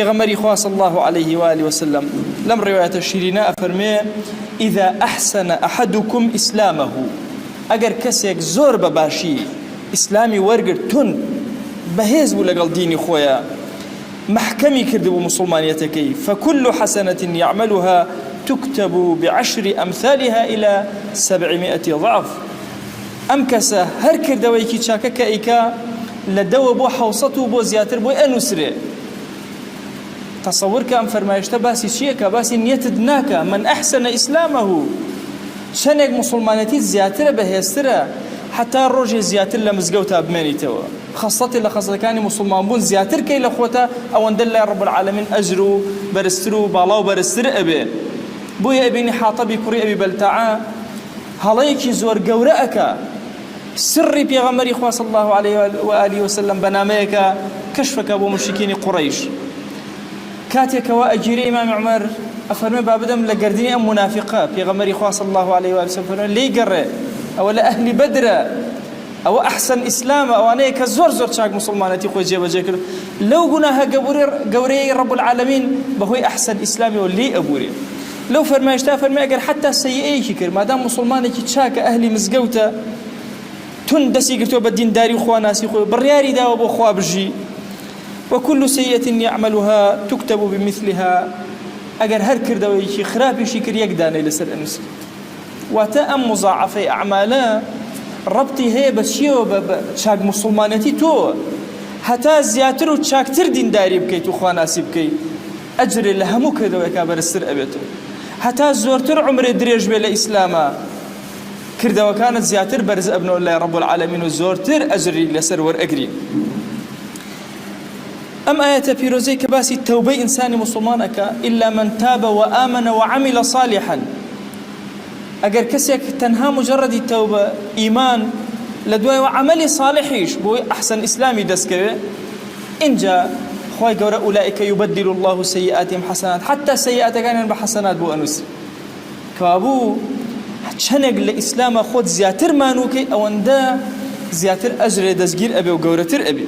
غمري خواص الله عليه وآله وسلم لم رواية الشيريناء فرمي إذا أحسن أحدكم إسلامه أجر كسيك زور بباشي إسلامي ورقر تن بهيز ولقل ديني خويا محكمي كردبو مسلمانيتكي فكل حسنة يعملها تكتب بعشر أمثالها إلى 700 ضعف أمكسة هر كردويكي شاكك إيكا لدو بو حوصته بو زياتر بو أنسري تصور كأم فرمايشتا باسي شيكا باسي نيتدناك من أحسن إسلامه شنك مسلمانيتي زياتر بهيستر حتى الرجل زياتر لمزقوتها بمانيتوا خاصة لخاصة كان مسلمان بون زياتر كي لأخوتا أو أندل رب العالمين أجروا برستروا بالاو برستر أبي بويا ابني حاطبي كري أبي بلتعا هلايكي زور قورأك سري بيغمري خواه صلى الله عليه وآله وسلم بناميك كشفك أبو مشركين قريش كاتيك وأجيري إمام عمر أفرمي بابدم لقرديني أم منافقة بيغمري خواه صلى الله عليه وآله وسلم لي قرأ أولا أهل بدر أو أحسن إسلام أو أنا كزور زور شاك مسلمانتي خوي جيبا جاكر لو قناها قوري رب العالمين بهوي أحسن إسلامي واللي أبوري لو فرمايشتا فرماي حتى سيئي كيكر ما دام مسلمانك شاك أهلي مزقوتا تن دسي قرتو بالدين داري خوا ناسي خوا برياري داو بو خوا بجي وكل سيئة يعملها تكتب بمثلها أجر هر كردوي شي خرابي شي كر يقداني لسر أنس وتأم مضاعفي أعمالا ربطي هي بشيو بشاك مسلمانتي تو حتى زياتر وشاكتر دين داري بكي تو خوا ناسي بكي أجر لهمو كردوي كابر السر أبيتو حتى زورتر عمري دريج بلا إسلاما كردا وكانت زياتر برز ابن الله رب العالمين وزورتر أجري لسر ورأجري أم آية بيروزي كباسي التوبة إنسان مسلمانك إلا من تاب وآمن وعمل صالحا أجر كسيك تنها مجرد التوبة إيمان لدواء وعمل صالحيش بوي أحسن إسلامي دسكري إن جاء خواهي قورا أولئك يبدل الله سيئاتهم حسنات حتى سيئات كانوا بحسنات بو أنس كابو چنگ لإسلام خود زیاتر مانوكي أو اندا زیاتر أجر دزگير أبي وقورتر أبي